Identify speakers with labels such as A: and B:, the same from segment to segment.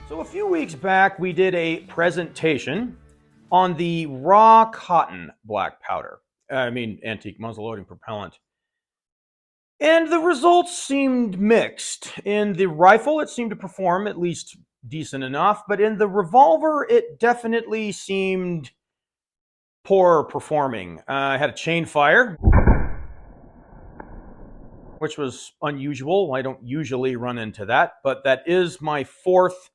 A: So a few weeks back, we did a presentation on the raw cotton black powder. Antique muzzleloading propellant. And the results seemed mixed. In the rifle, it seemed to perform at least decent enough, but in the revolver, it definitely seemed poor performing. I had a chain fire, which was unusual. I don't usually run into that, but that is my fourth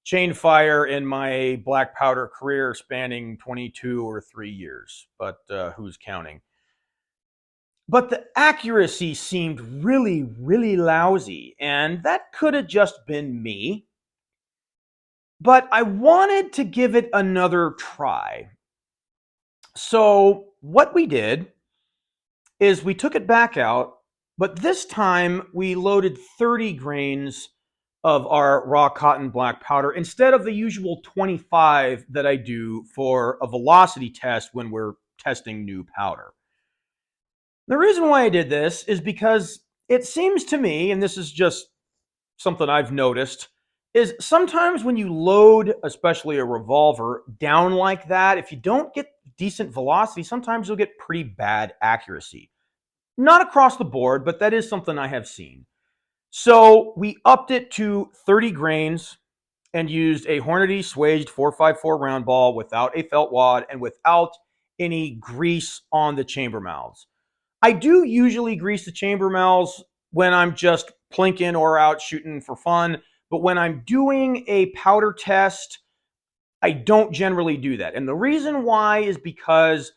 A: chain fire in my black powder career spanning 22 or 3 years, but who's counting? But the accuracy seemed really, really lousy, and that could have just been me. But I wanted to give it another try. So what we did is we took it back out, but this time we loaded 30 grains of our raw cotton black powder instead of the usual 25 that I do for a velocity test when we're testing new powder. The reason why I did this is because it seems to me, and this is just something I've noticed, is sometimes when you load, especially a revolver, down like that, if you don't get decent velocity, sometimes you'll get pretty bad accuracy. Not across the board, but that is something I have seen. So we upped it to 30 grains and used a Hornady Swaged 4.54 round ball without a felt wad and without any grease on the chamber mouths. I do usually grease the chamber mouths when I'm just plinking or out shooting for fun, but when I'm doing a powder test, I don't generally do that. And the reason why is because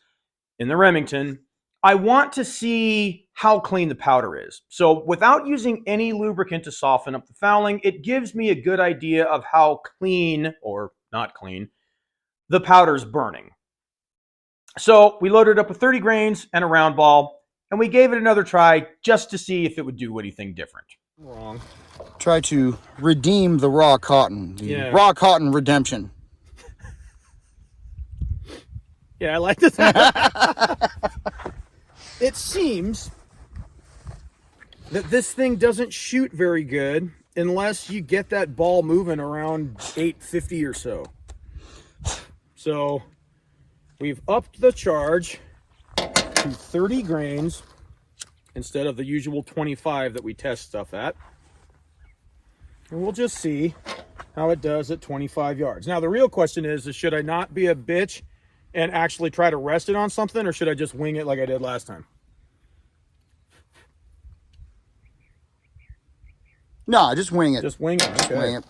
A: in the Remington, I want to see how clean the powder is. So without using any lubricant to soften up the fouling, it gives me a good idea of how clean or not clean the powder's burning. So we loaded up with 30 grains and a round ball, and we gave it another try just to see if it would do anything different.
B: Wrong. Try to redeem the raw cotton. The raw cotton redemption.
A: Yeah, I like this. It seems that this thing doesn't shoot very good unless you get that ball moving around 850 or so. So we've upped the charge to 30 grains instead of the usual 25 that we test stuff at. And we'll just see how it does at 25 yards. Now, the real question is should I not be a bitch and actually try to rest it on something, or should I just wing it like I did last time?
B: No, just wing it.
A: Just wing it. Okay.
B: Wing it.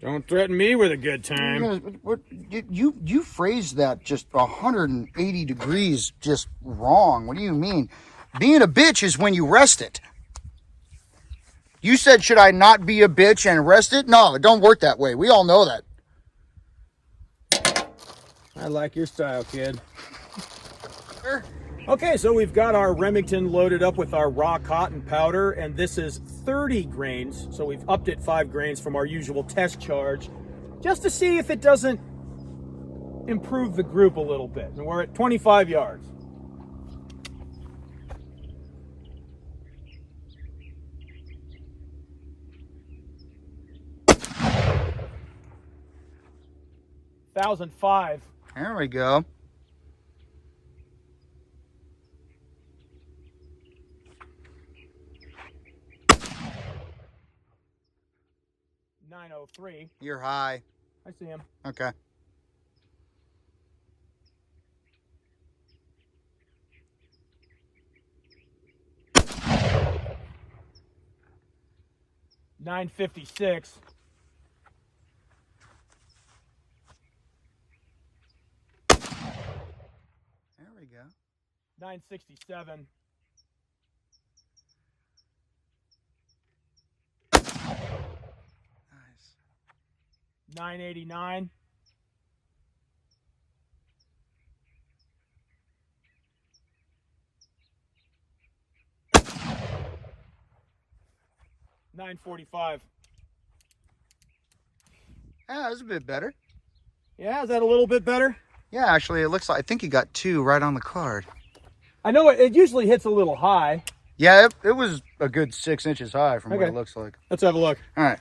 A: Don't threaten me with a good time.
B: You phrased that just 180 degrees just wrong. What do you mean? Being a bitch is when you rest it. You said, should I not be a bitch and rest it? No, it don't work that way. We all know that.
A: I like your style, kid. Okay, so we've got our Remington loaded up with our raw cotton powder, and this is 30 grains. So we've upped it 5 grains from our usual test charge, just to see if it doesn't improve the group a little bit. And we're at 25 yards. $1,005.
B: There we go.
A: $903.
B: You're high.
A: I see him.
B: Okay.
A: $956.
B: There we go.
A: $967.
B: Nice.
A: $989. $945.
B: Yeah, that's a bit better.
A: Yeah, is that a little bit better?
B: Yeah, actually, it looks like, I think you got 2 right on the card.
A: I know it usually hits a little high.
B: Yeah, it was a good 6 inches high from what it looks like.
A: Let's have a look.
B: All right.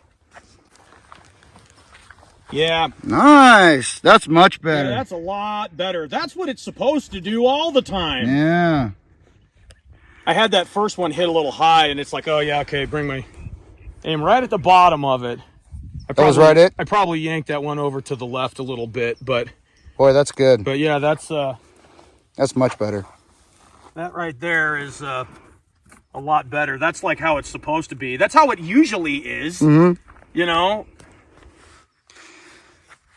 A: Yeah.
B: Nice. That's much better.
A: Yeah, that's a lot better. That's what it's supposed to do all the time.
B: Yeah.
A: I had that first one hit a little high, and it's like, oh yeah, okay, bring my aim right at the bottom of it.
B: That was right it?
A: I probably yanked that one over to the left a little bit, but
B: Boy, that's good.
A: But yeah, that's
B: much better.
A: that right there is a lot better. That's like how it's supposed to be. That's how it usually is.
B: Mm-hmm.
A: You know,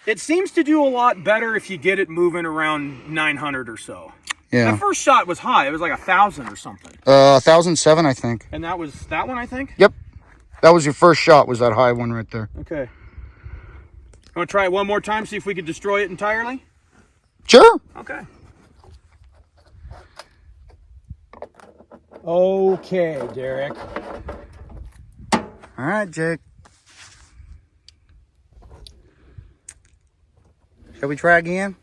A: it seems to do a lot better if you get it moving around 900 or so.
B: Yeah.
A: That first shot was high. It was like 1,000 or something.
B: 1,007, I think.
A: And that was that one, I think.
B: Yep. That was your first shot. Was that high one right there?
A: Okay. Want to try it one more time? See if we could destroy it entirely.
B: Sure.
A: Okay. Okay, Derek.
B: All right, Jake. Shall we try again?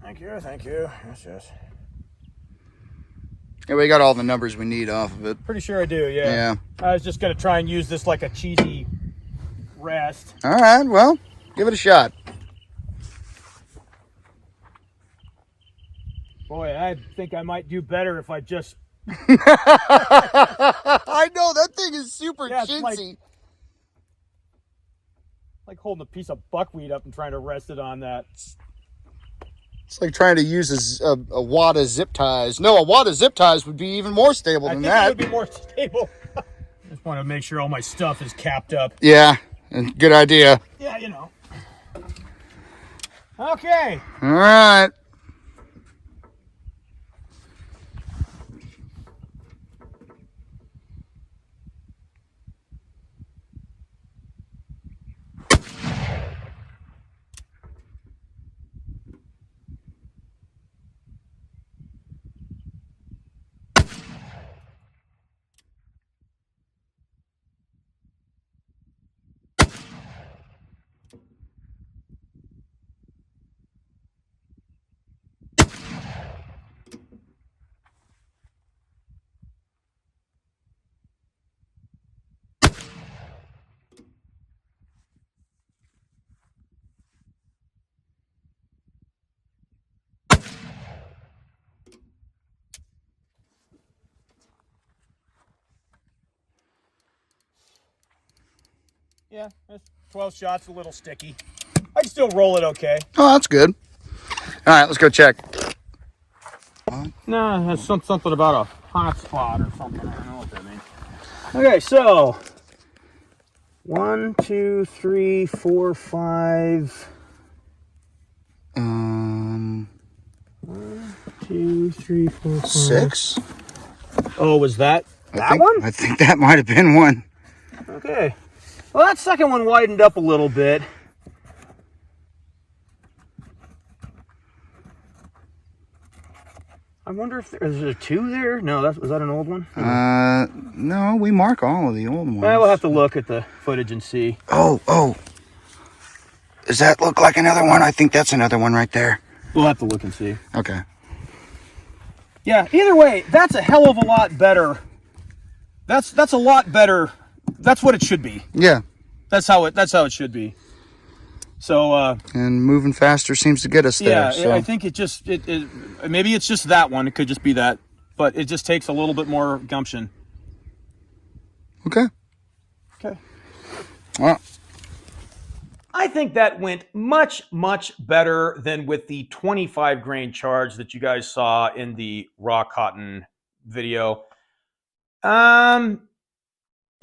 A: Thank you, thank you. Yes, yes.
B: Yeah, we got all the numbers we need off of it.
A: Pretty sure I do, yeah.
B: Yeah.
A: I was just going to try and use this like a cheesy rest.
B: All right, well, give it a shot.
A: Boy, I think I might do better if I just...
B: I know, that thing is super
A: Yeah, it's
B: chintzy.
A: like holding a piece of buckwheat up and trying to rest it on that.
B: It's like trying to use a wad of zip ties. No, a wad of zip ties would be even more stable than
A: I think
B: that.
A: it would be more stable. Just want to make sure all my stuff is capped up.
B: Yeah, good idea.
A: Yeah, you know. Okay.
B: All right.
A: Yeah, that's 12 shots, a little sticky. I can still roll it okay.
B: Oh, that's good. All right, let's go check.
A: No, that's something about a hot spot or something. I don't know what that means. Okay, so 1, 2, 3, 4, 5. 1, 2, 3, 4, 5.
B: 6.
A: Oh, was that
B: I
A: one?
B: think that might have been one.
A: Okay. Well, that second one widened up a little bit. I wonder if is there 2 there? No, was that an old one?
B: No, we mark all of the old ones.
A: Well, we'll have to look at the footage and see.
B: Oh. Does that look like another one? I think that's another one right there.
A: We'll have to look and see.
B: Okay.
A: Yeah, either way, that's a hell of a lot better. That's a lot better. That's what it should be.
B: Yeah.
A: That's how it should be. So
B: And moving faster seems to get us there.
A: yeah,
B: So.
A: I think it maybe it's just that one. It could just be that, but it just takes a little bit more gumption.
B: Okay.
A: Okay.
B: Well,
A: I think that went much, much better than with the 25 grain charge that you guys saw in the raw cotton video.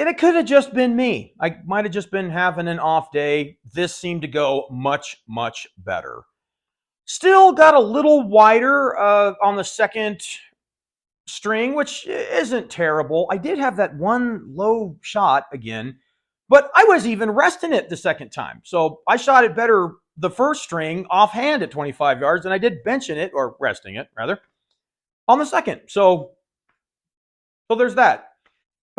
A: And it could have just been me. I might have just been having an off day. This seemed to go much, much better. Still got a little wider on the second string, which isn't terrible. I did have that one low shot again, but I was even resting it the second time. So I shot it better the first string offhand at 25 yards than I did benching it, or resting it rather, on the second. So there's that.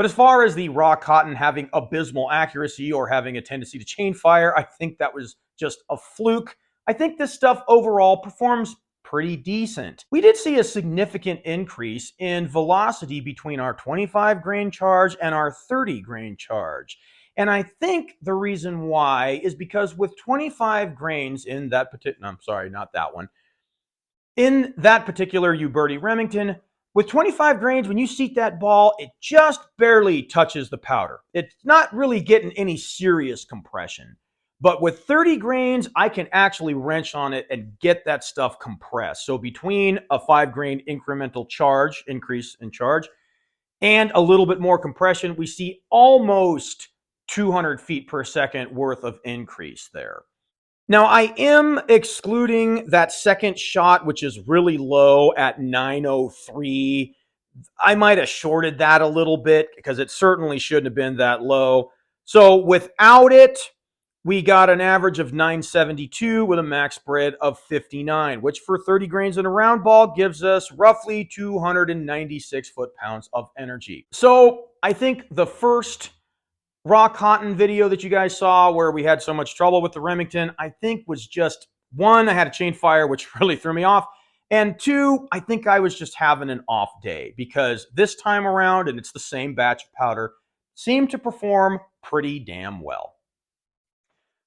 A: But as far as the raw cotton having abysmal accuracy or having a tendency to chain fire, I think that was just a fluke. I think this stuff overall performs pretty decent. We did see a significant increase in velocity between our 25 grain charge and our 30 grain charge. And I think the reason why is because with 25 grains in that particular, I'm sorry, not that one, in that particular Uberti Remington, with 25 grains, when you seat that ball, it just barely touches the powder. It's not really getting any serious compression. But with 30 grains, I can actually wrench on it and get that stuff compressed. So between a 5 grain incremental charge, increase in charge, and a little bit more compression, we see almost 200 feet per second worth of increase there. Now, I am excluding that second shot, which is really low at 903. I might have shorted that a little bit because it certainly shouldn't have been that low. So without it, we got an average of 972 with a max spread of 59, which for 30 grains in a round ball gives us roughly 296 foot-pounds of energy. So I think the first raw cotton video that you guys saw where we had so much trouble with the Remington, I think was just, one, I had a chain fire, which really threw me off. And two, I think I was just having an off day because this time around, and it's the same batch of powder, seemed to perform pretty damn well.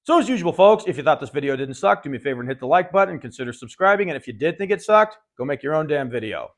A: So as usual, folks, if you thought this video didn't suck, do me a favor and hit the like button and consider subscribing. And if you did think it sucked, go make your own damn video.